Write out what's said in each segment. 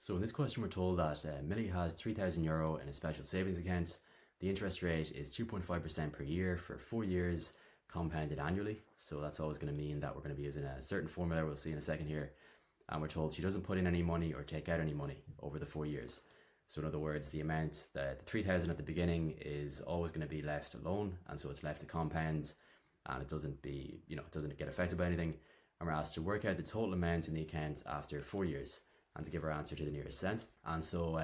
So in this question, we're told that Millie has €3,000 in a special savings account. The interest rate is 2.5% per year for 4 years, compounded annually. So that's always going to mean that we're going to be using a certain formula we'll see in a second here. And we're told she doesn't put in any money or take out any money over the 4 years. So in other words, the amount that the 3,000 at the beginning is always going to be left alone, and so it's left to compound, and it doesn't get affected by anything. And we're asked to work out the total amount in the account after 4 years, and to give our answer to the nearest cent. And so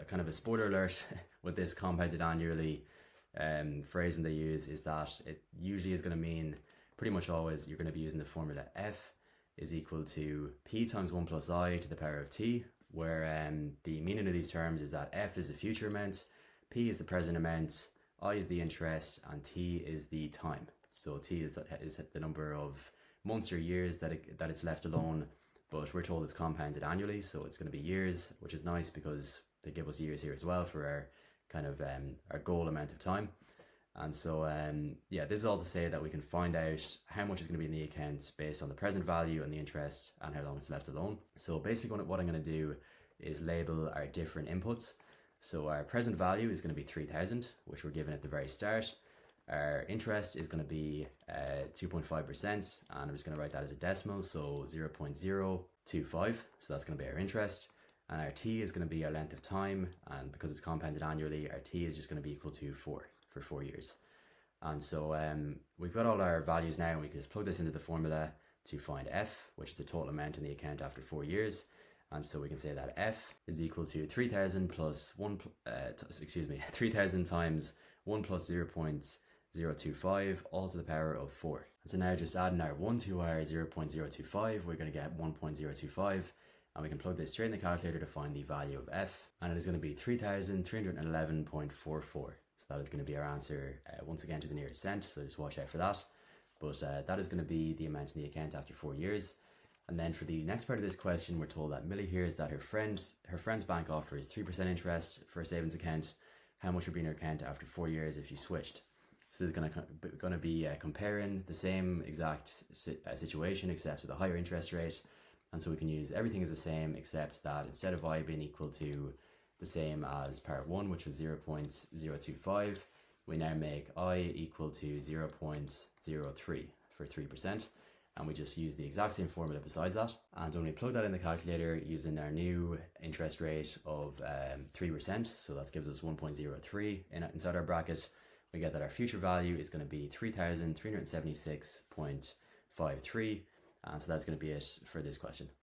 kind of a spoiler alert with this compounded annually phrasing they use is that it usually is going to mean pretty much always you're going to be using the formula F is equal to P times 1 plus I to the power of T, where the meaning of these terms is that F is the future amount, P is the present amount, I is the interest, and T is the time. So T is the number of months or years that it's left alone, but we're told it's compounded annually, so it's going to be years, which is nice because they give us years here as well for our kind of our goal amount of time. And so this is all to say that we can find out how much is going to be in the account based on the present value and the interest and how long it's left alone. So basically what I'm going to do is label our different inputs. So our present value is going to be 3,000, which we're given at the very start. Our interest is going to be 2.5%, and I'm just going to write that as a decimal, so 0.025. So that's going to be our interest. And our T is going to be our length of time, and because it's compounded annually, our T is just going to be equal to 4 for 4 years. And so we've got all our values now, and we can just plug this into the formula to find F, which is the total amount in the account after 4 years. And so we can say that F is equal to 3,000 plus 3,000 times 1 plus 0.025 all to the power of 4. And so now just adding our 1 to our 0.025, we're going to get 1.025. And we can plug this straight in the calculator to find the value of F. And it is going to be 3,311.44. So that is going to be our answer once again to the nearest cent. So just watch out for that. But that is going to be the amount in the account after 4 years. And then for the next part of this question, we're told that Millie hears that her friend's bank offers 3% interest for a savings account. How much would be in her account after 4 years if she switched? So this is going to be comparing the same exact situation except with a higher interest rate. And so we can use everything as the same except that instead of I being equal to the same as part 1, which was 0.025, we now make I equal to 0.03 for 3%. And we just use the exact same formula besides that. And when we plug that in the calculator using our new interest rate of 3%, so that gives us 1.03 inside our bracket, we get that our future value is going to be 3,376.53. And so that's going to be it for this question.